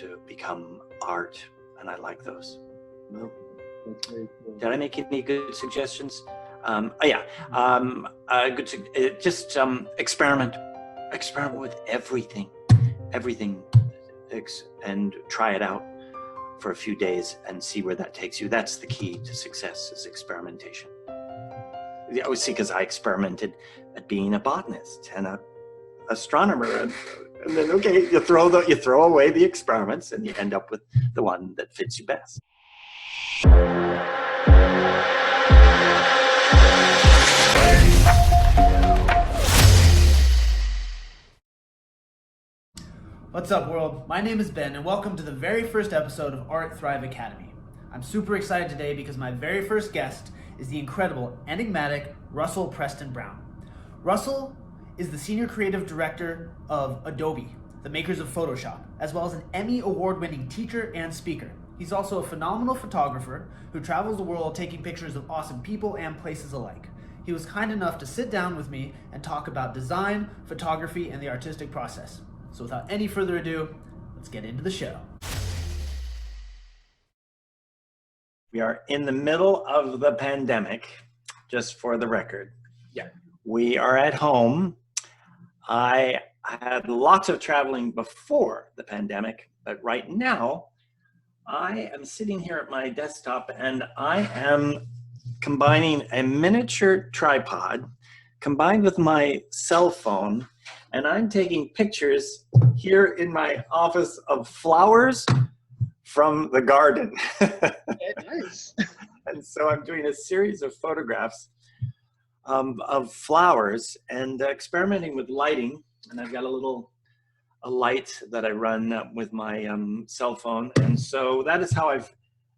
to become art, and I like those. No, that's very cool. Did I make any good suggestions? Just experiment with everything, and try it out for a few days and see where that takes you. That's the key to success, is experimentation. I always see, because I experimented at being a botanist and a astronomer, and then you throw away the experiments and you end up with the one that fits you best. What's up, world? My name is Ben, and welcome to the very first episode of Art Thrive Academy. I'm super excited today because my very first guest is the incredible, enigmatic Russell Preston Brown. Russell is the Senior Creative Director of Adobe, the makers of Photoshop, as well as an Emmy Award-winning teacher and speaker. He's also a phenomenal photographer who travels the world taking pictures of awesome people and places alike. He was kind enough to sit down with me and talk about design, photography, and the artistic process. So without any further ado, let's get into the show. We are in the middle of the pandemic, just for the record. Yeah. We are at home. I had lots of traveling before the pandemic, but right now I am sitting here at my desktop and I am combining a miniature tripod combined with my cell phone, and I'm taking pictures here in my office of flowers from the garden. Nice. And so I'm doing a series of photographs of flowers and experimenting with lighting. And I've got a light that I run with my cell phone. And so that is how I've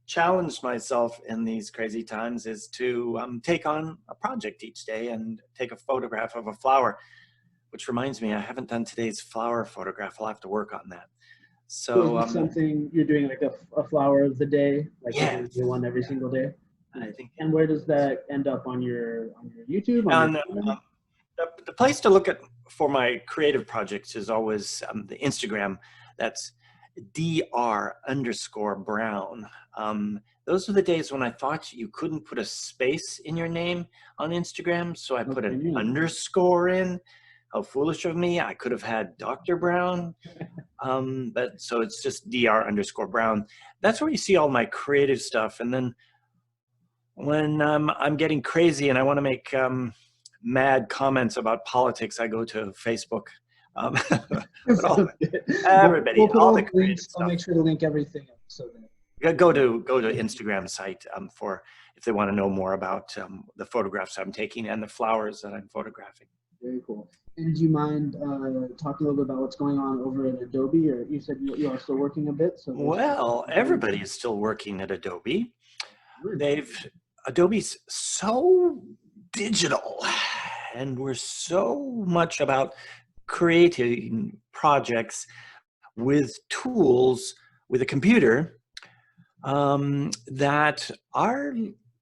challenged myself in these crazy times, is to take on a project each day and take a photograph of a flower, which reminds me, I haven't done today's flower photograph. I'll have to work on that. So is it something you're doing, like a flower of the day, like yeah, you do one every single day? I think. And where does that end up on your YouTube? The place to look at for my creative projects is always the Instagram. That's dr_Brown. Those are the days when I thought you couldn't put a space in your name on Instagram, so I put an underscore in. How foolish of me. I could have had Dr. Brown. But so it's just dr_Brown. That's where you see all my creative stuff. And then when I'm getting crazy and I want to make mad comments about politics, I go to Facebook. Everybody, all the creative stuff. I'll make sure to link everything up. So go to Instagram site for if they want to know more about the photographs I'm taking and the flowers that I'm photographing. Very cool. And do you mind talking a little bit about what's going on over at Adobe? Or you said you are still working a bit. So well, everybody is still working at Adobe. Adobe's so digital, and we're so much about creating projects with tools, with a computer, that our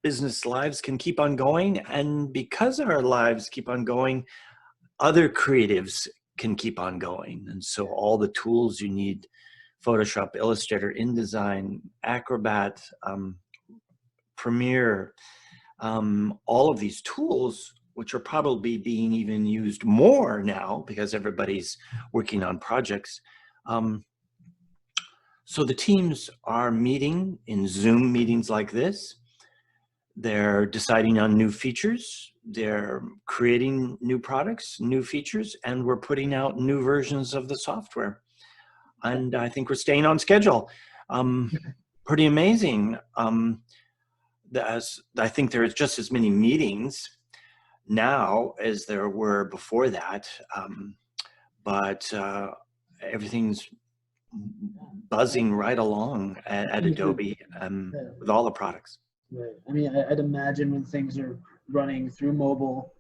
business lives can keep on going. And because our lives keep on going, other creatives can keep on going. And so all the tools you need, Photoshop, Illustrator, InDesign, Acrobat, Premiere, all of these tools, which are probably being even used more now because everybody's working on projects. So the teams are meeting in Zoom meetings like this. They're deciding on new features. They're creating new products, new features, and we're putting out new versions of the software. And I think we're staying on schedule. Pretty amazing. I think there's just as many meetings now as there were before that. But everything's buzzing right along at Adobe with all the products. Right. I mean, I'd imagine when things are running through mobile,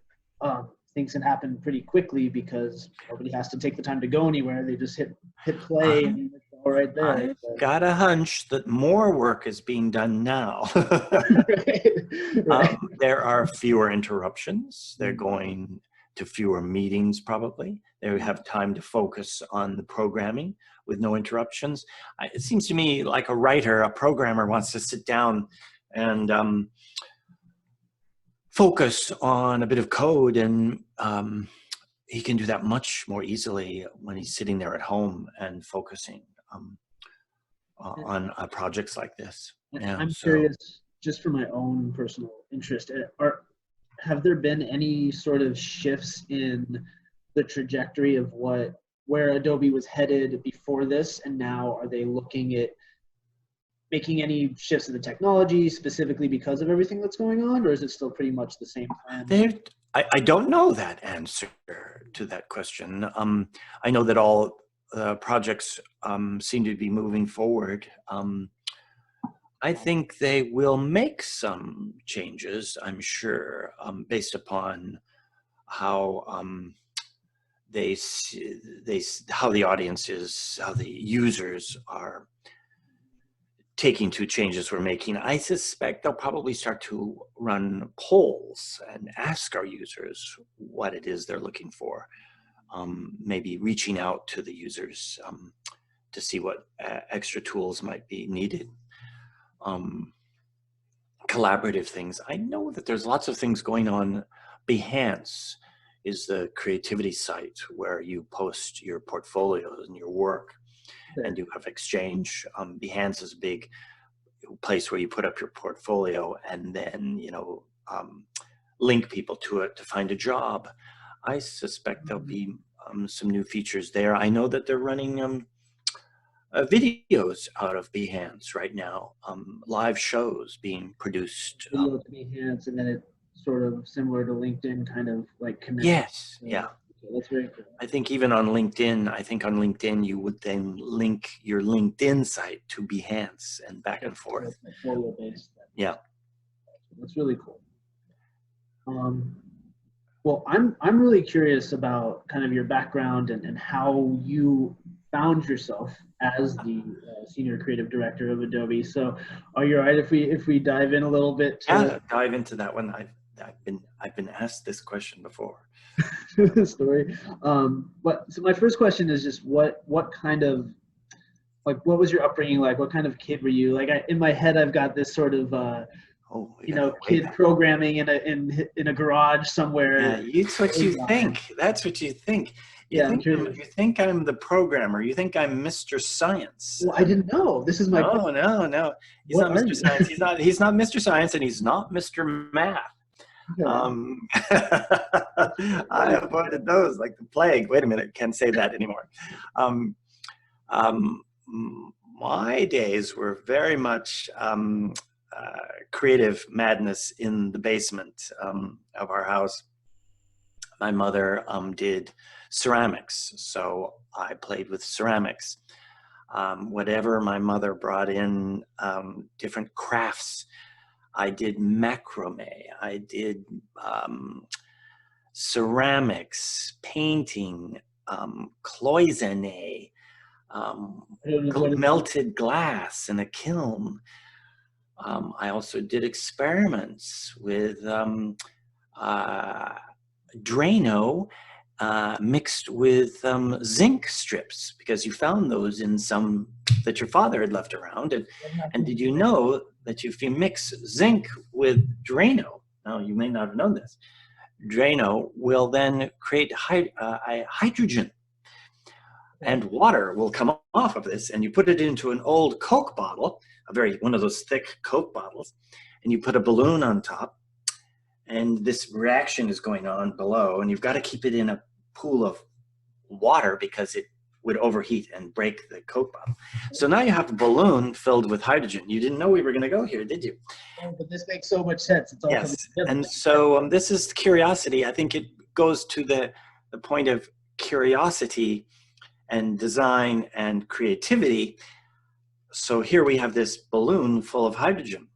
things can happen pretty quickly because nobody has to take the time to go anywhere. They just hit play and it's all right there. I've got a hunch that more work is being done now. Right. There are fewer interruptions. They're going to fewer meetings probably. They would have time to focus on the programming with no interruptions. It seems to me like a writer, a programmer wants to sit down and focus on a bit of code, and he can do that much more easily when he's sitting there at home and focusing on projects like this. Yeah, I'm curious, just for my own personal interest, have there been any sort of shifts in the trajectory of where Adobe was headed before this, and now are they looking at making any shifts in the technology specifically because of everything that's going on, or is it still pretty much the same plan? I don't know that answer to that question. I know that all projects seem to be moving forward. I think they will make some changes, I'm sure, based upon how how the audience is, how the users are taking to changes we're making. I suspect they'll probably start to run polls and ask our users what it is they're looking for. Maybe reaching out to the users to see what extra tools might be needed. Collaborative things. I know that there's lots of things going on. Behance is the creativity site where you post your portfolios and your work. And you have exchange. Behance is a big place where you put up your portfolio and then, you know, link people to it to find a job. I suspect there'll be some new features there. I know that they're running videos out of Behance right now, live shows being produced. Video to Behance, and then it's sort of similar to LinkedIn, kind of like connect. Yes, yeah. That's very cool. I think even on LinkedIn, you would then link your LinkedIn site to Behance and back and forth. Portfolio-based. Yeah. That's really cool. Well, I'm really curious about kind of your background and how you found yourself as the senior creative director of Adobe. So, are you all right if we dive in a little bit? Yeah, dive into that one. I've been asked this question before. The story. But so my first question is just what kind of, like, what was your upbringing like? What kind of kid were you? Like, in my head, I've got this sort of kid programming in a garage somewhere. Yeah, it's what you think. That's what you think. You think I'm the programmer. You think I'm Mr. Science. Well, I didn't know. This is my No. He's not Mr. Science. He's not Mr. Science, and he's not Mr. Math. I avoided those like the plague. Wait a minute, can't say that anymore. My days were very much creative madness in the basement of our house. My mother did ceramics, so I played with ceramics. Whatever my mother brought in, different crafts. I did macrame, I did ceramics, painting, cloisonne, melted glass in a kiln. I also did experiments with Drano mixed with zinc strips, because you found those in some that your father had left around. And did you know that if you mix zinc with Drano, now you may not have known this, Drano will then create hydrogen, and water will come off of this, and you put it into an old Coke bottle, one of those thick Coke bottles, and you put a balloon on top, and this reaction is going on below, and you've got to keep it in a pool of water because it would overheat and break the Coke bottle. So now you have a balloon filled with hydrogen. You didn't know we were going to go here, did you? Oh, but this makes so much sense. It's all yes, and so this is curiosity. I think it goes to the point of curiosity and design and creativity. So here we have this balloon full of hydrogen.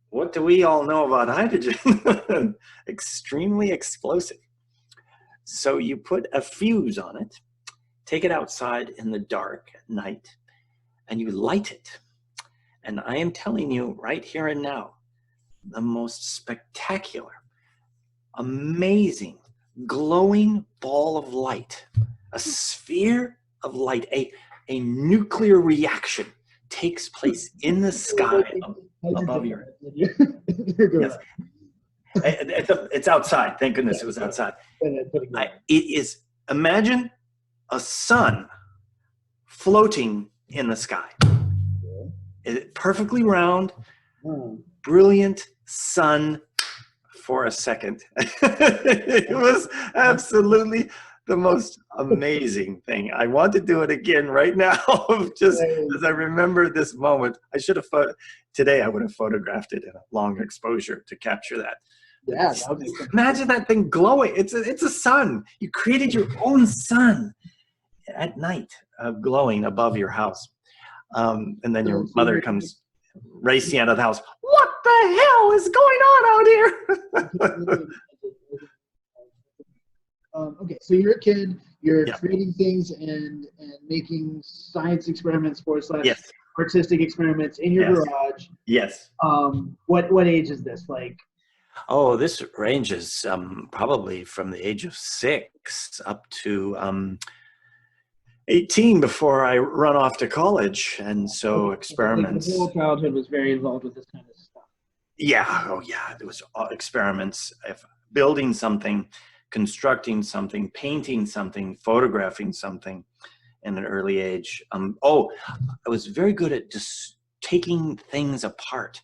What do we all know about hydrogen? Extremely explosive. So you put a fuse on it, take it outside in the dark at night, and you light it. And I am telling you right here and now, the most spectacular, amazing glowing ball of light, a sphere of light, a nuclear reaction takes place in the sky above your head. Yes. It's outside. Thank goodness it was outside. It is, imagine a sun floating in the sky. Perfectly round, brilliant sun for a second. It was absolutely the most amazing thing. I want to do it again right now, just as I remember this moment. I should have today I would have photographed it in a long exposure to capture that. Yeah, imagine that thing glowing. It's a sun. You created your own sun at night, glowing above your house. And then your mother comes racing out of the house. What the hell is going on out here? Okay, so you're a kid. You're creating things and making science experiments Yes. artistic experiments in your garage. Yes. What age is this? Like? Oh, this ranges probably from the age of 6 up to 18 before I run off to college. And so experiments. The whole childhood was very involved with this kind of stuff. Yeah. Oh, yeah. There was experiments. Building something, constructing something, painting something, photographing something in an early age. I was very good at just taking things apart.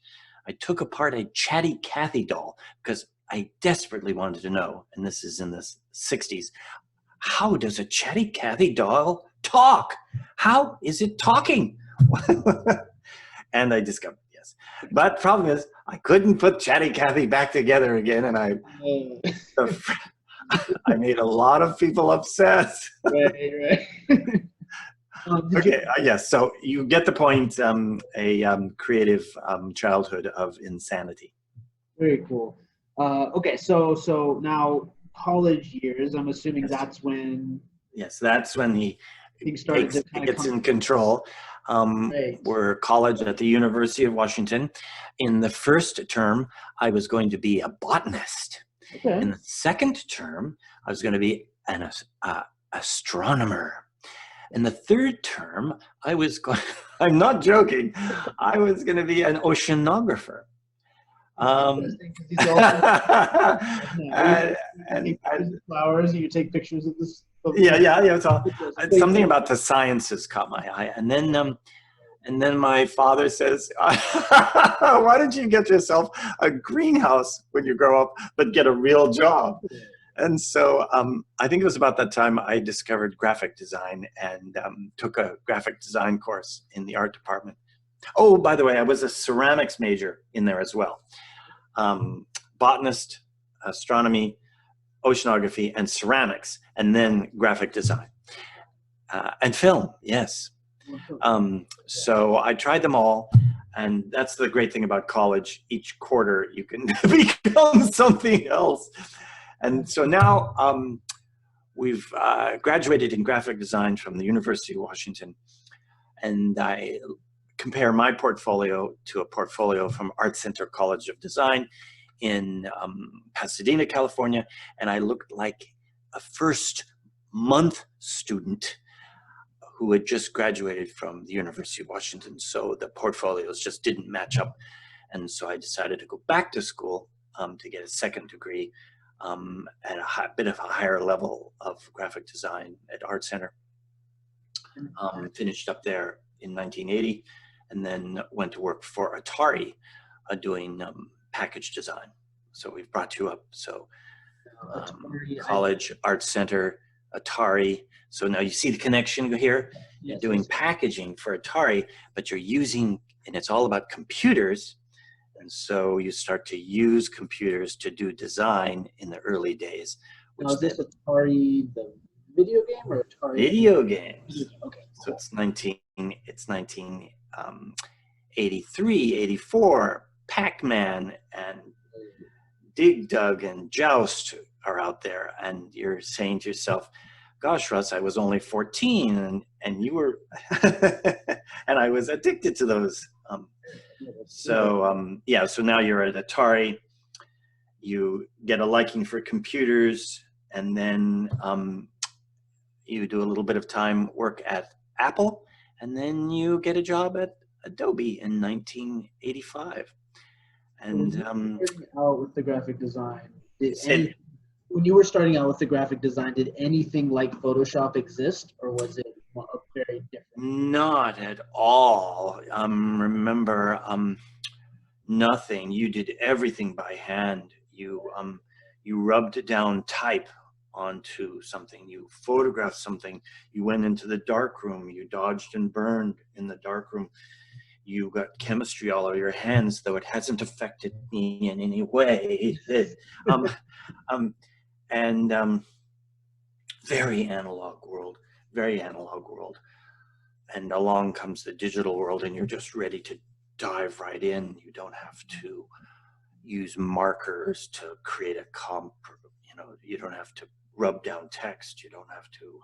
I took apart a Chatty Cathy doll because I desperately wanted to know, and this is in the 60s, how does a Chatty Cathy doll talk? How is it talking? And I discovered, yes. But problem is, I couldn't put Chatty Cathy back together again, and I made a lot of people upset. Right. Okay, yes, so you get the point, a creative childhood of insanity. Very cool. Okay, so now college years, I'm assuming that's when... Yes, that's when he gets in control. Right. We're college at the University of Washington. In the first term, I was going to be a botanist. Okay. In the second term, I was going to be an astronomer. In the third term, I was going, I'm not joking, I was going to be an oceanographer. And flowers, and you take pictures of this. It's all, something about the sciences caught my eye. And then my father says, why don't you get yourself a greenhouse when you grow up, but get a real job? And so I think it was about that time I discovered graphic design and took a graphic design course in the art department. Oh, by the way, I was a ceramics major in there as well. Botanist, astronomy, oceanography, and ceramics, and then graphic design. And film, yes. So I tried them all. And that's the great thing about college. Each quarter you can become something else. And so now we've graduated in graphic design from the University of Washington. And I compare my portfolio to a portfolio from Art Center College of Design in Pasadena, California. And I looked like a first month student who had just graduated from the University of Washington. So the portfolios just didn't match up. And so I decided to go back to school to get a second degree at a bit of a higher level of graphic design at Art Center. Finished up there in 1980 and then went to work for Atari doing package design. So we've brought you up. So college, Art Center, Atari. So now you see the connection here. You're doing packaging for Atari, but you're using, and it's all about computers. And so you start to use computers to do design in the early days. Now, is this Atari the video game or Atari? Video games. Okay. So it's 1983, 84, Pac-Man and Dig Dug and Joust are out there. And you're saying to yourself, gosh, Russ, I was only 14 and you were, and I was addicted to those. So now you're at Atari, you get a liking for computers, and then you do a little bit of time work at Apple, and then you get a job at Adobe in 1985. And Starting out with the graphic design, said, when you were starting out with the graphic design, did anything like Photoshop exist, or was it very different? not at all. Remember, nothing. You did everything by hand. You rubbed down type onto something. You photographed something. You went into the dark room. You dodged and burned in the dark room. You got chemistry all over your hands, though it hasn't affected me in any way. Very analog world, very analog world. And along comes the digital world, and you're just ready to dive right in. You don't have to use markers to create a comp. You don't have to rub down text. You don't have to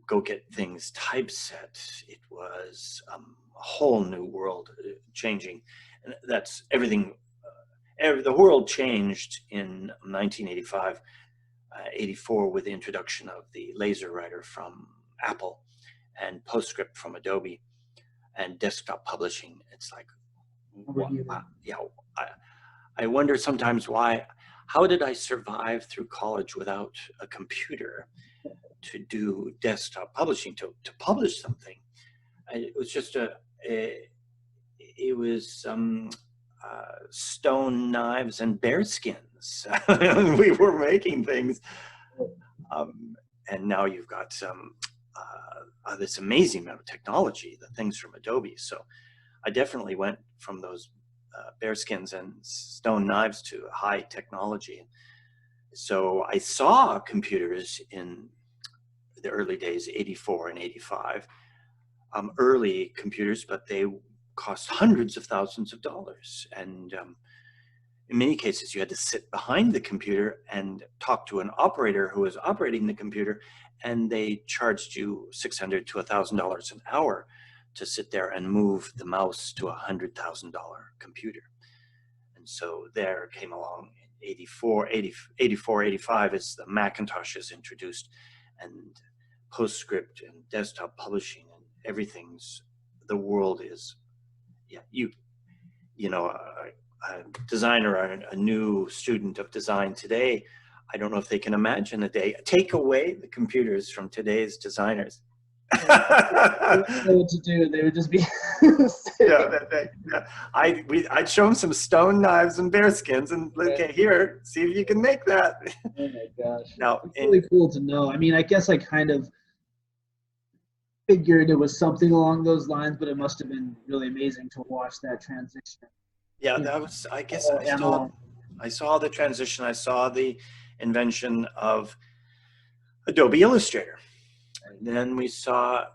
go get things typeset. It was a whole new world changing. And that's everything. The world changed in 1985, 84 with the introduction of the laser writer from Apple and PostScript from Adobe and desktop publishing. It's like, I wonder sometimes how did I survive through college without a computer to do desktop publishing, to publish something? It was just stone knives and bear skins. We were making things. And now you've got this amazing amount of technology, the things from Adobe. So I definitely went from those bear skins and stone knives to high technology. So I saw computers in the early days, 84 and 85, early computers, but they cost hundreds of thousands of dollars. And in many cases, you had to sit behind the computer and talk to an operator who was operating the computer, and they charged you $600 to $1,000 an hour to sit there and move the mouse to a $100,000 computer. And so there came along 84, 85 as the Macintosh is introduced, and PostScript and desktop publishing and everything's, the world is, a designer or a new student of design today, I don't know if they can imagine a day, take away the computers from today's designers. They wouldn't know what to do. They would just be I'd show them some stone knives and bear skins and okay, here, see if you can make that. Oh my gosh. Now, it's really cool to know. I mean, I guess I kind of figured it was something along those lines, but it must have been really amazing to watch that transition. Yeah, that was, I guess I saw the transition. I saw the invention of Adobe Illustrator. And then we saw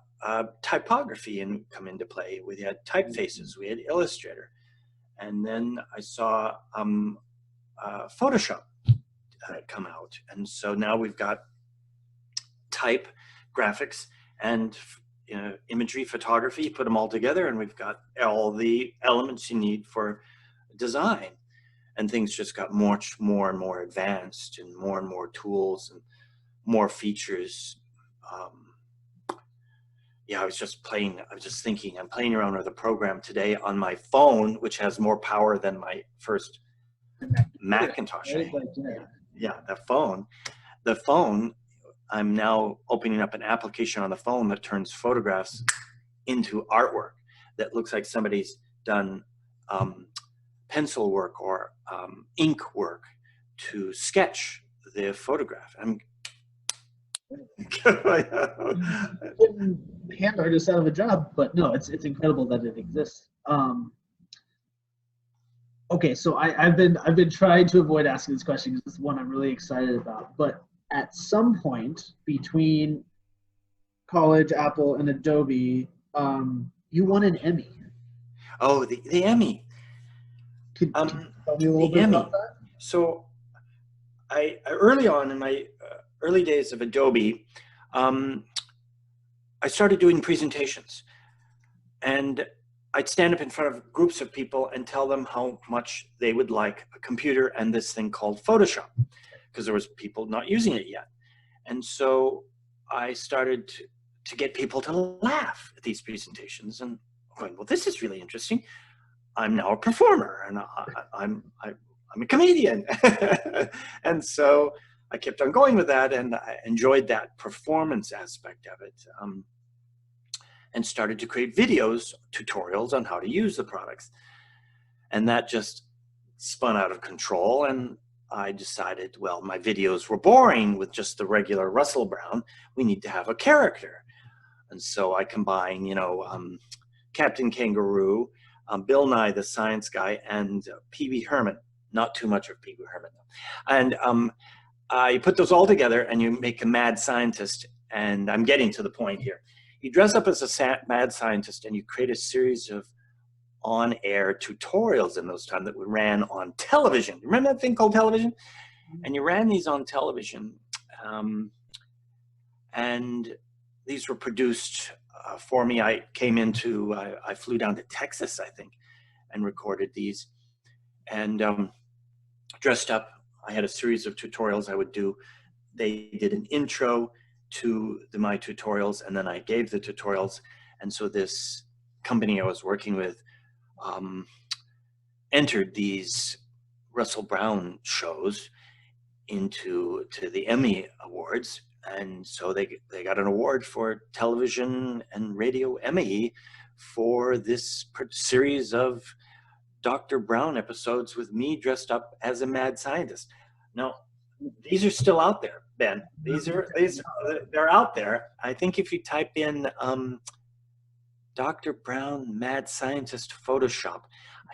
typography come into play. We had typefaces, we had Illustrator. And then I saw Photoshop come out. And so now we've got type, graphics, and imagery, photography, put them all together, and we've got all the elements you need for design. And things just got much more and more advanced, and more tools and more features. I was just thinking, I'm playing around with a program today on my phone, which has more power than my first Macintosh. Right? The phone, I'm now opening up an application on the phone that turns photographs into artwork that looks like somebody's done pencil work or ink work to sketch the photograph. Hand artists out of a job, but no, it's incredible that it exists. Okay, so I've been trying to avoid asking this question because it's one I'm really excited about. But at some point between college, Apple, and Adobe, you won an Emmy. Oh, the Emmy. Could you tell me a little bit about that? So, I early on in my early days of Adobe, I started doing presentations, and I'd stand up in front of groups of people and tell them how much they would like a computer and this thing called Photoshop. because there was people not using it yet. And so I started to get people to laugh at these presentations and going, well, this is really interesting. I'm now a performer and I'm a comedian. And so I kept on going with that, and I enjoyed that performance aspect of it, and started to create videos, tutorials on how to use the products. And that just spun out of control, and I decided, well, my videos were boring with just the regular Russell Brown. We need to have a character. And so I combine, Captain Kangaroo, Bill Nye the Science Guy, and Pee-wee Herman. Not too much of Pee-wee Herman, though. And I put those all together, and you make a mad scientist. And I'm getting to the point here. You dress up as a mad scientist, and you create a series of on-air tutorials in those times that we ran on television. Remember that thing called television? And you ran these on television, and these were produced for me. I flew down to Texas, I think, and recorded these, and dressed up. I had a series of tutorials I would do. They did an intro to my tutorials, and then I gave the tutorials. And so this company I was working with entered these Russell Brown shows into the Emmy Awards, and so they got an award for television and radio Emmy for this series of Dr. Brown episodes with me dressed up as a mad scientist. Now, these are still out there, Ben. They're out there. I think if you type in Dr. Brown Mad Scientist Photoshop,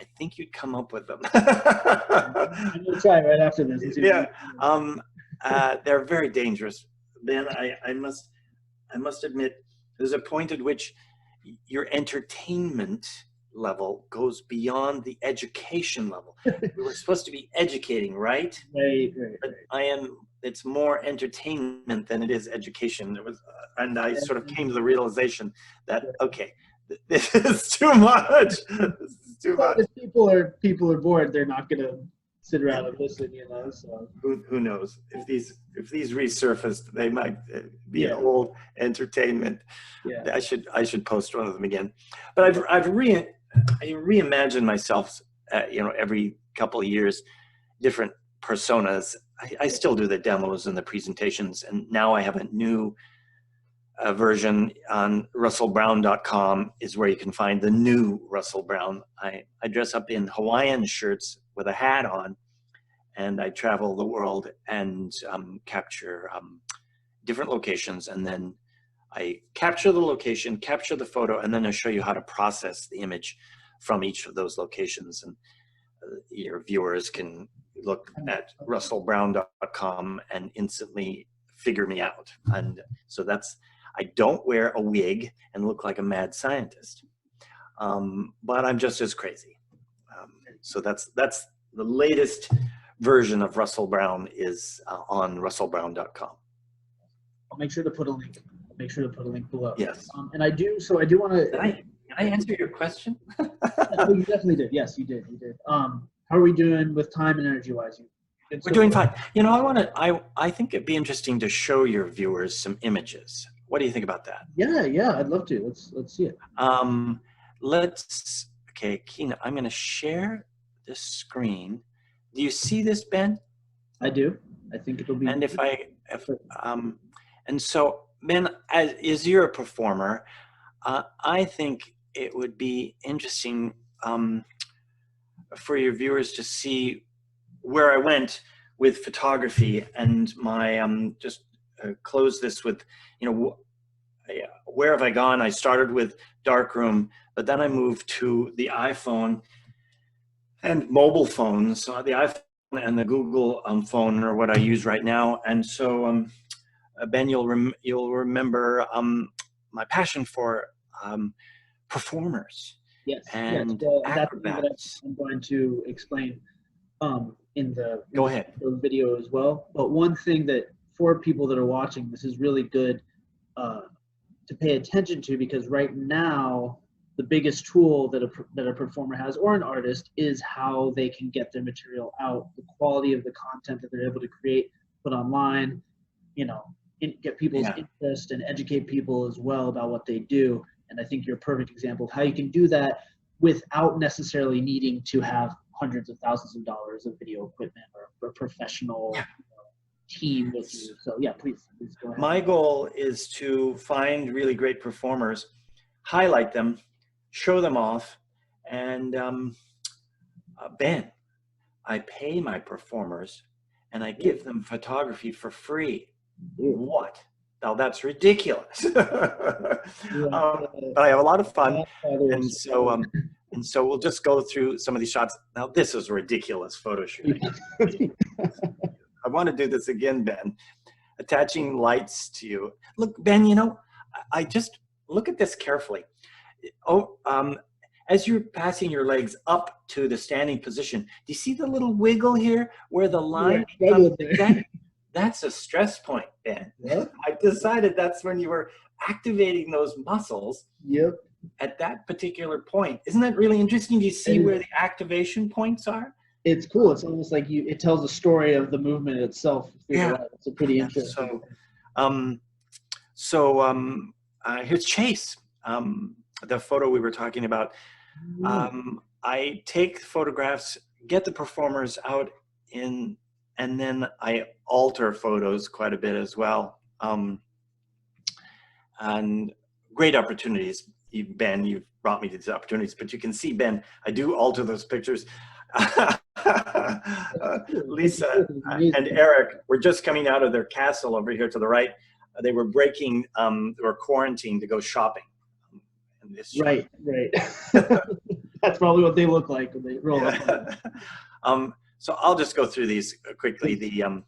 I think you'd come up with them. I'm gonna try right after this. Yeah, they're very dangerous. Ben, I must admit, there's a point at which your entertainment level goes beyond the education level. We were supposed to be educating, right? Right. But it's more entertainment than it is education. And I sort of came to the realization that, okay, this is too much. This is too much. If people are bored, they're not gonna sit around and listen, So who knows? If these resurfaced, they might be an old entertainment. Yeah. I should post one of them again. But I reimagine myself, every couple of years, different personas. I still do the demos and the presentations, and now I have a new version on russellbrown.com is where you can find the new Russell Brown. I dress up in Hawaiian shirts with a hat on, and I travel the world and capture different locations, and then I capture the location, capture the photo, and then I show you how to process the image from each of those locations. And your viewers can look at russellbrown.com and instantly figure me out. And so I don't wear a wig and look like a mad scientist, but I'm just as crazy. So that's the latest version of Russell Brown is on russellbrown.com. I'll make sure to put a link. Below. Yes. And I do want to. Can I answer your question? Oh, you definitely did. Yes, you did. How are we doing with time and energy wise? We're doing fine. I think it'd be interesting to show your viewers some images. What do you think about that? Yeah, I'd love to. Let's see it. Okay, Keena, I'm going to share this screen. Do you see this, Ben? I do. I think it'll be. And and so, Ben, as you're a performer, I think it would be interesting for your viewers to see where I went with photography, and my just close this with, where have I gone? I started with darkroom, but then I moved to the iPhone and mobile phones. So the iPhone and the Google phone are what I use right now. And so, Ben, you'll remember my passion for performers. Yes. And Well, acrobats. I'm going to explain in the Go ahead. video as well. But one thing that for people that are watching, this is really good to pay attention to, because right now the biggest tool that a performer has, or an artist, is how they can get their material out, the quality of the content that they're able to create put online, you know, get people's Yeah. interest and educate people as well about what they do. And I think you're a perfect example of how you can do that without necessarily needing to have hundreds of thousands of dollars of video equipment or a professional team with you. So yeah, please go ahead. My goal is to find really great performers, highlight them, show them off, and Ben, I pay my performers and I give them photography for free. What? Now that's ridiculous. But I have a lot of fun, and so we'll just go through some of these shots. Now this is a ridiculous photo shoot. I want to do this again, Ben. Attaching lights to you. Look, Ben, you know, I just look at this carefully. As you're passing your legs up to the standing position, do you see the little wiggle here where the line comes? That's a stress point, Ben. Yep. I decided that's when you were activating those muscles. Yep. At that particular point. Isn't that really interesting? Do you see where the activation points are? It's cool. It's almost like it tells a story of the movement itself. Yeah. It's a pretty interesting. Here's Chase, the photo we were talking about. I take photographs, get the performers out and then I alter photos quite a bit as well. And great opportunities. Ben, you've brought me to these opportunities, but you can see, Ben, I do alter those pictures. Lisa and Eric were just coming out of their castle over here to the right. They were they were quarantined to go shopping. Right. That's probably what they look like when they roll up. So I'll just go through these quickly. The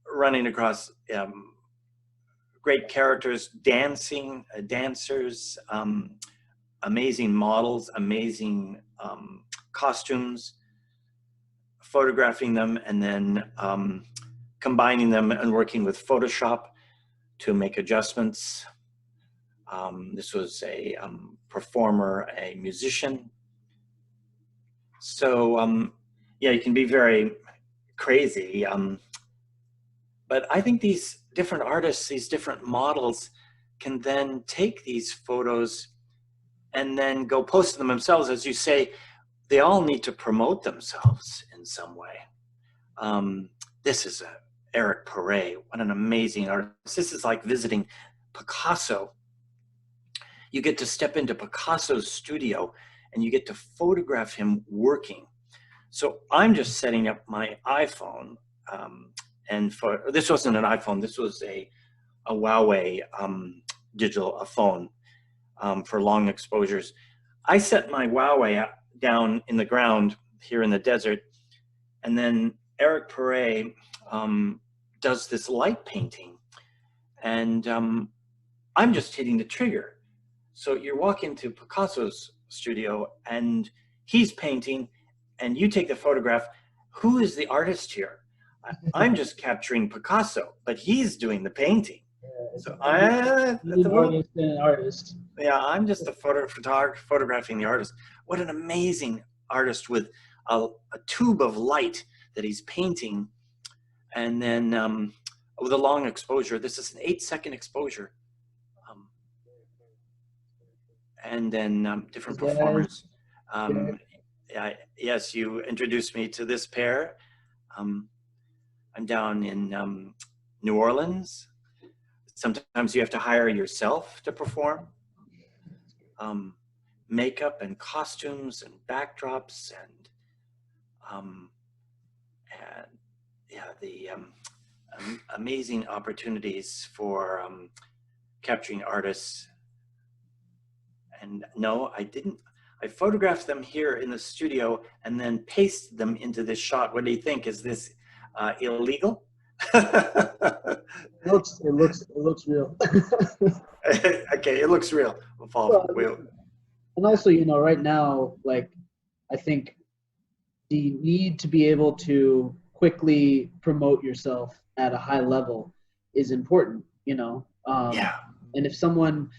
running across great characters, dancers, amazing models, amazing costumes, photographing them, and then combining them and working with Photoshop to make adjustments. This was a performer, a musician. So yeah, you can be very crazy. But I think these different artists, these different models can then take these photos and then go post them themselves. As you say, they all need to promote themselves in some way. This is Eric Perret. What an amazing artist. This is like visiting Picasso. You get to step into Picasso's studio and you get to photograph him working. So I'm just setting up my iPhone, and this wasn't an iPhone, this was a Huawei a phone for long exposures. I set my Huawei down in the ground here in the desert, and then Eric Perret does this light painting, and I'm just hitting the trigger. So you walk into Picasso's studio and he's painting and you take the photograph. Who is the artist here? I'm just capturing Picasso, but he's doing the painting. So an artist. Yeah, I'm just a photographer photographing the artist. What an amazing artist with a tube of light that he's painting. And then with a long exposure, this is an 8-second exposure. And then different performers. Yes, you introduced me to this pair. I'm down in New Orleans. Sometimes you have to hire yourself to perform. Makeup and costumes and backdrops and yeah, the amazing opportunities for capturing artists. And no, I didn't. I photographed them here in the studio and then pasted them into this shot. What do you think? Is this illegal? It looks real. Okay, it looks real. And also, you know, right now, like, I think the need to be able to quickly promote yourself at a high level is important, you know. Yeah. And if someone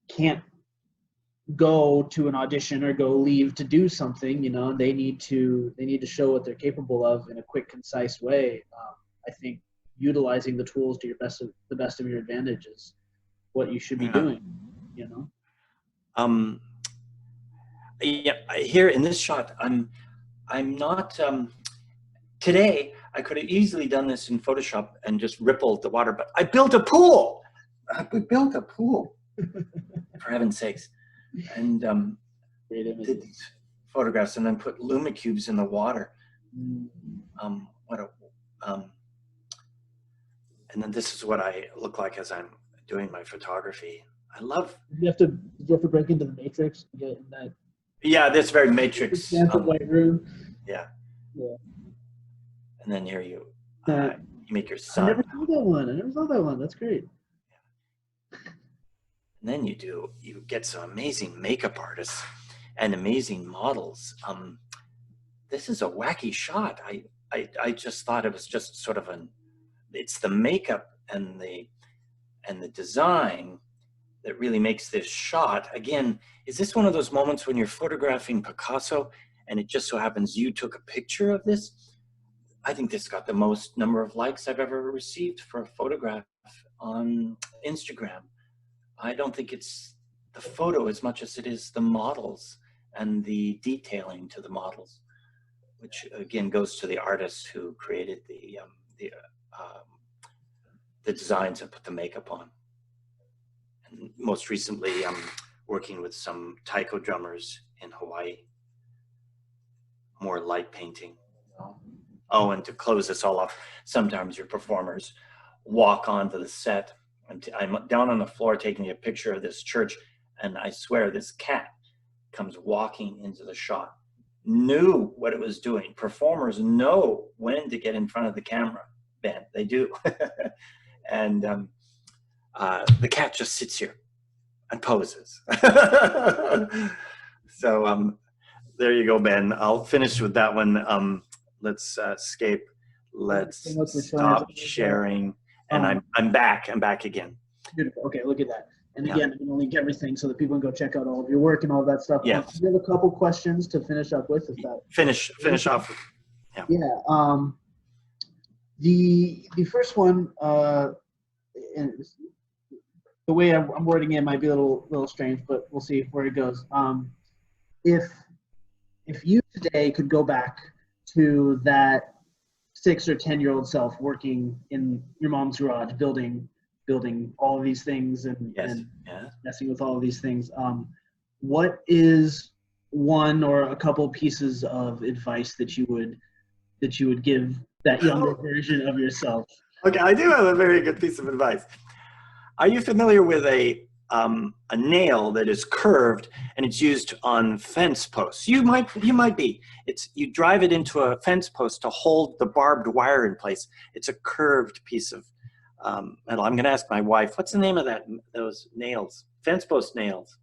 can't go to an audition or go leave to do something, you know, they need to show what they're capable of in a quick, concise way. I think utilizing the tools to the best of your advantage is what you should be doing, you know? Yeah, here in this shot, I'm not, today I could have easily done this in Photoshop and just rippled the water, but I built a pool. We built a pool, for heaven's sakes. And did these photographs and then put lumicubes in the water. And then this is what I look like as I'm doing my photography. You have to break into the matrix to get in that. Yeah, this very matrix. White room. Yeah. Yeah. And then here you make your sun. I never saw that one. That's great. And then you get some amazing makeup artists and amazing models. This is a wacky shot. I just thought it was just sort of it's the makeup and the design that really makes this shot. Again, is this one of those moments when you're photographing Picasso and it just so happens you took a picture of this? I think this got the most number of likes I've ever received for a photograph on Instagram. I don't think it's the photo as much as it is the models and the detailing to the models, which again goes to the artists who created the designs and put the makeup on. And most recently, I'm working with some taiko drummers in Hawaii, more light painting. Oh, and to close this all off, sometimes your performers walk onto the set. I'm down on the floor taking a picture of this church, and I swear this cat comes walking into the shot. Knew what it was doing. Performers know when to get in front of the camera. Ben, they do. And the cat just sits here and poses. So there you go, Ben. I'll finish with that one. Let's escape. Let's stop sharing. And I'm back. I'm back again. Beautiful. Okay, look at that. And again, I'm going to link everything so that people can go check out all of your work and all that stuff. Yeah. We have a couple questions to finish up with. Finish off. Yeah. Yeah. The first one, and the way I'm wording it might be a little strange, but we'll see where it goes. If you today could go back to that 6 or 10-year-old self working in your mom's garage, building all of these things and messing with all of these things, what is one or a couple pieces of advice that you would give that younger version of yourself? Okay, I do have a very good piece of advice. Are you familiar with a nail that is curved and it's used on fence posts? You might be. You drive it into a fence post to hold the barbed wire in place. It's a curved piece of metal. I'm going to ask my wife, what's the name of those nails? Fence post nails,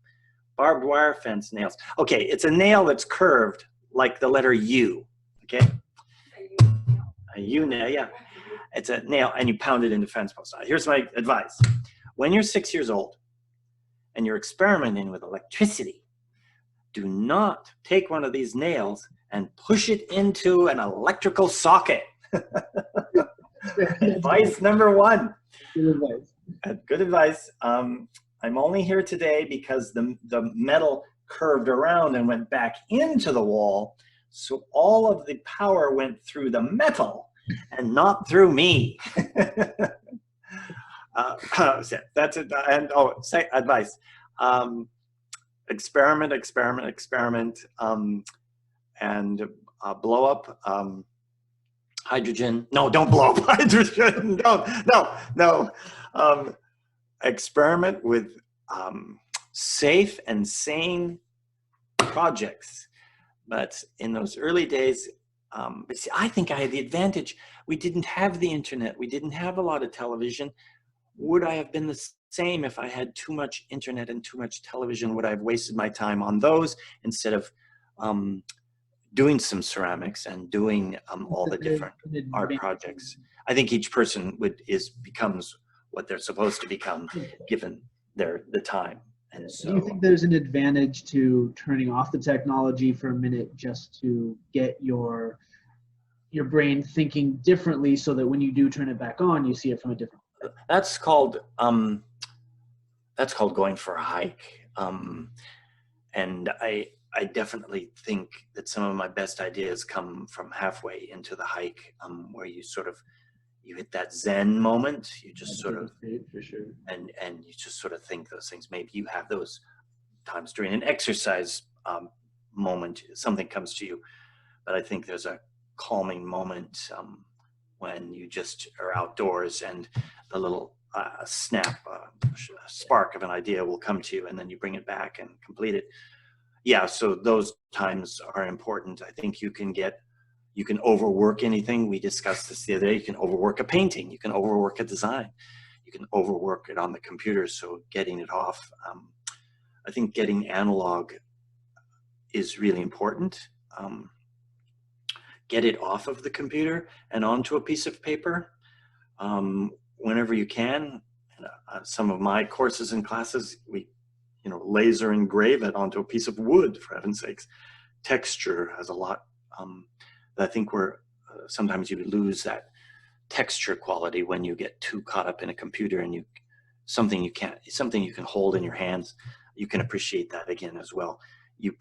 barbed wire fence nails. Okay, it's a nail that's curved like the letter U. Okay, a U nail. Yeah, it's a nail, and you pound it into fence posts. Here's my advice: when you're 6 years old and you're experimenting with electricity, do not take one of these nails and push it into an electrical socket. Advice number one. Good advice. Good advice. I'm only here today because the metal curved around and went back into the wall, so all of the power went through the metal and not through me. That's it. And advice. Experiment, and blow up hydrogen. No, don't blow up hydrogen. No. Experiment with safe and sane projects. But in those early days, see, I think I had the advantage. We didn't have the internet. We didn't have a lot of television. Would I have been the same if I had too much internet and too much television? Would I have wasted my time on those instead of doing some ceramics and doing all the different art projects? I think each person becomes what they're supposed to become given the time. And so, do you think there's an advantage to turning off the technology for a minute just to get your your brain thinking differently so that when you do turn it back on, you see it from a different. That's called going for a hike. And I definitely think that some of my best ideas come from halfway into the hike, where you hit that Zen moment. You just sort of, for sure. and you just sort of think those things. Maybe you have those times during an exercise moment, something comes to you. But I think there's a calming moment when you just are outdoors and the little spark of an idea will come to you, and then you bring it back and complete it. Yeah, so those times are important. I think you can overwork anything. We discussed this the other day. You can overwork a painting. You can overwork a design. You can overwork it on the computer. So getting it off. I think getting analog is really important. Get it off of the computer and onto a piece of paper whenever you can. Some of my courses and classes, we laser engrave it onto a piece of wood, for heaven's sakes. Texture has a lot. I think sometimes you lose that texture quality when you get too caught up in a computer and something you can hold in your hands. You can appreciate that again as well. You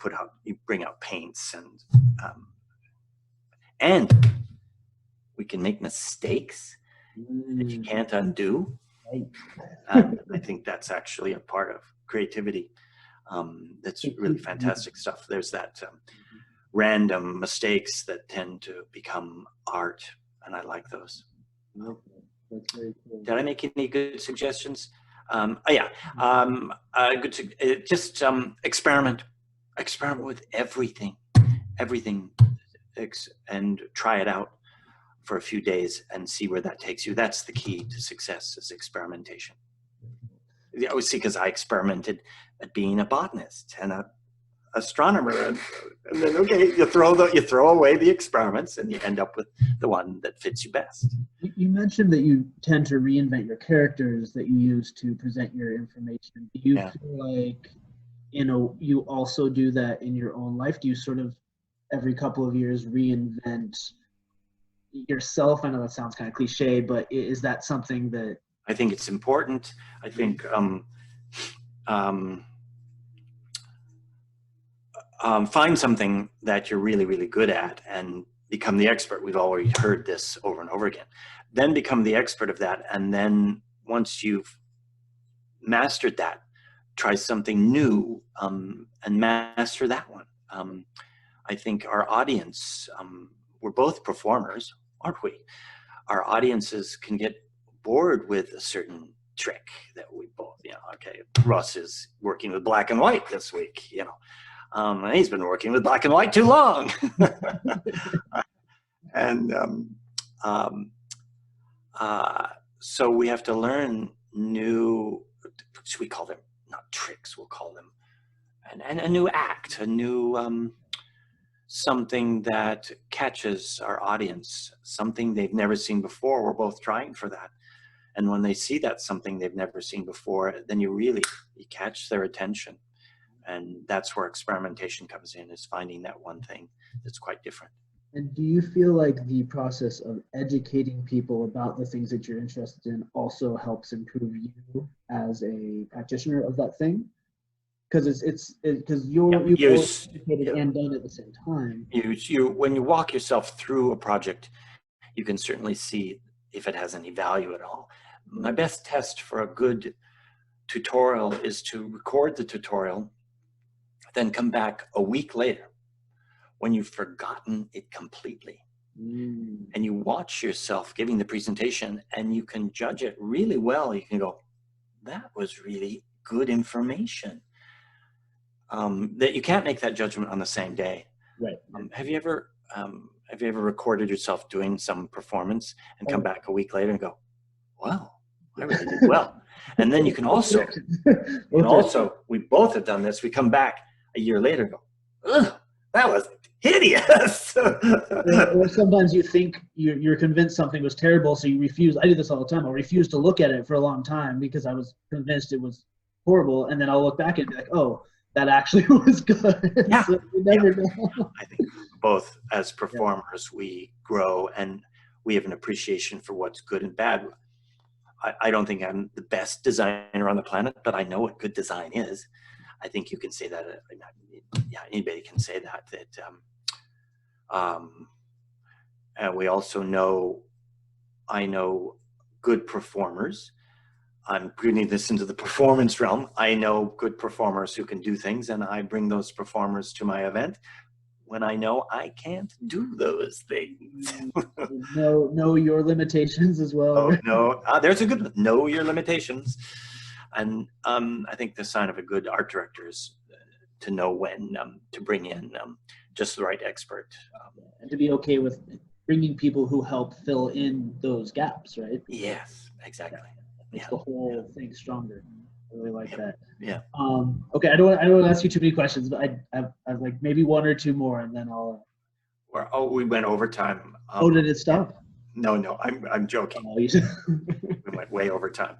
bring out paints and we can make mistakes that you can't undo. I think that's actually a part of creativity. That's really fantastic stuff. There's that random mistakes that tend to become art, and I like those. That's very cool. Did I make any good suggestions? Just experiment with everything, and try it out for a few days and see where that takes you. That's the key to success, is experimentation. I always see, because I experimented at being a botanist and a astronomer, and then you throw away the experiments and you end up with the one that fits you best. You mentioned that you tend to reinvent your characters that you use to present your information. Do you feel like you also do that in your own life? Do you sort of every couple of years reinvent yourself? I know that sounds kind of cliche, but is that something that I think it's important? I think find something that you're really, really good at and become the expert. We've already heard this over and over again. Then become the expert of that. And then once you've mastered that, try something new and master that one. I think our audience, we're both performers, aren't we? Our audiences can get bored with a certain trick that we both, okay, Russ is working with black and white this week, and he's been working with black and white too long. And so we have to learn new, we call them not tricks, we'll call them a new act, a new something that catches our audience, something they've never seen before. We're both trying for that. And when they see that something they've never seen before, then you catch their attention. And that's where experimentation comes in, is finding that one thing that's quite different. And do you feel like the process of educating people about the things that you're interested in also helps improve you as a practitioner of that thing? Because you're both educated and done at the same time. When you walk yourself through a project, you can certainly see if it has any value at all. My best test for a good tutorial is to record the tutorial, then come back a week later when you've forgotten it completely. And you watch yourself giving the presentation and you can judge it really well. You can go, that was really good information. That you can't make that judgment on the same day. Right. Have you ever recorded yourself doing some performance and come back a week later and go, wow, I really did well? And then you can also, we both have done this. We come back a year later and go, ugh, that was hideous. Or sometimes you think you're convinced something was terrible, so you refuse. I do this all the time. I'll refuse to look at it for a long time because I was convinced it was horrible, and then I'll look back and be like, oh, that actually was good. Yeah. So you never know. I think both as performers, we grow and we have an appreciation for what's good and bad. I don't think I'm the best designer on the planet, but I know what good design is. I think you can say that. Yeah, anybody can say that. And we also know, I know good performers. I'm bringing this into the performance realm. I know good performers who can do things, and I bring those performers to my event when I know I can't do those things. know your limitations as well. Oh, no, there's a good one. Know your limitations. And I think the sign of a good art director is to know when to bring in just the right expert. And to be okay with bringing people who help fill in those gaps, right? Yes, exactly. Makes the whole thing stronger. I really like that. Yeah. Okay, I don't want to ask you too many questions, but I've like maybe one or two more, and then I'll. We went over time. Did it stop? No, I'm joking. Oh, We went way over time.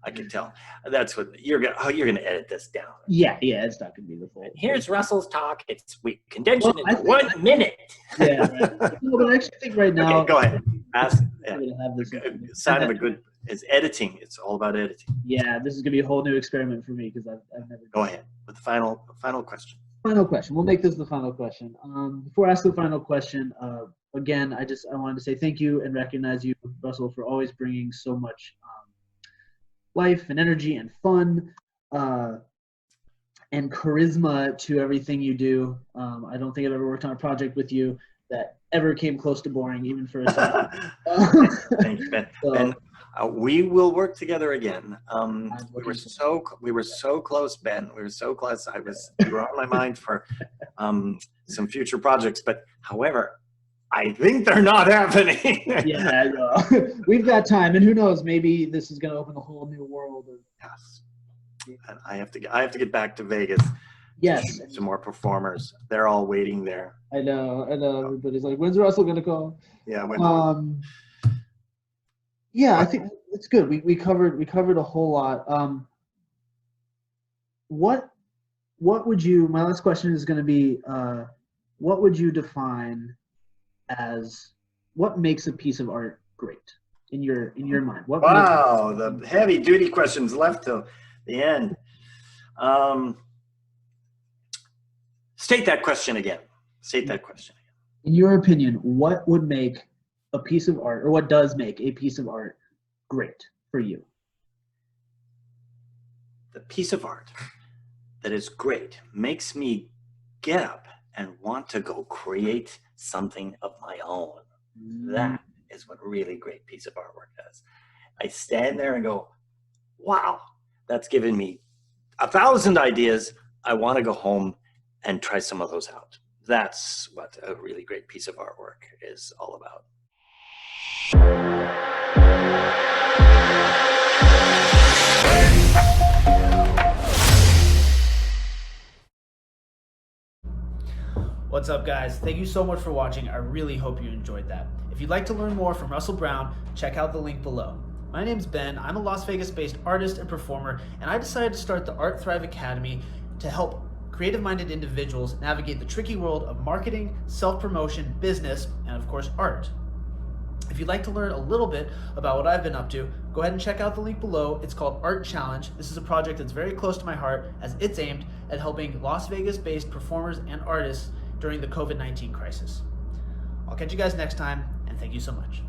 I can tell. That's what you're gonna edit this down. Yeah, it's not gonna be the full. Here's Russell's talk. We condensed it into 1 minute. Yeah, right. No, but I actually think right now. Okay, go ahead. Ask. We're gonna have this. Sign of a good is editing. It's all about editing. Yeah, this is gonna be a whole new experiment for me because I've never. Go ahead with the final question. Final question. We'll make this the final question. Before I ask the final question, again, I wanted to say thank you and recognize you, Russell, for always bringing so much life and energy and fun and charisma to everything you do. I don't think I've ever worked on a project with you that ever came close to boring, even for a second. Thank you, Ben. Ben, we will work together again. We were so close, Ben. We were so close. You were on my mind for some future projects, but however, I think they're not happening. Yeah, I know. We've got time, and who knows? Maybe this is going to open a whole new world. Yes. And I have to get back to Vegas. Yes. Some more performers. They're all waiting there. I know. Everybody's like, when's Russell going to call? Yeah. Yeah, I think it's good. We covered a whole lot. What would you? My last question is going to be, what would you define as what makes a piece of art great in your mind? Wow, the heavy duty questions left till the end. State that question again. In your opinion, what would make a piece of art, or what does make a piece of art great for you? The piece of art that is great makes me get up and want to go create something of my own. That is what a really great piece of artwork does. I stand there and go, wow, that's given me 1,000 ideas. I want to go home and try some of those out. That's what a really great piece of artwork is all about. What's up, guys? Thank you so much for watching. I really hope you enjoyed that. If you'd like to learn more from Russell Brown, check out the link below. My name's Ben. I'm a Las Vegas-based artist and performer, and I decided to start the Art Thrive Academy to help creative-minded individuals navigate the tricky world of marketing, self-promotion, business, and of course, art. If you'd like to learn a little bit about what I've been up to, go ahead and check out the link below. It's called Art Challenge. This is a project that's very close to my heart, as it's aimed at helping Las Vegas-based performers and artists during the COVID-19 crisis. I'll catch you guys next time, and thank you so much.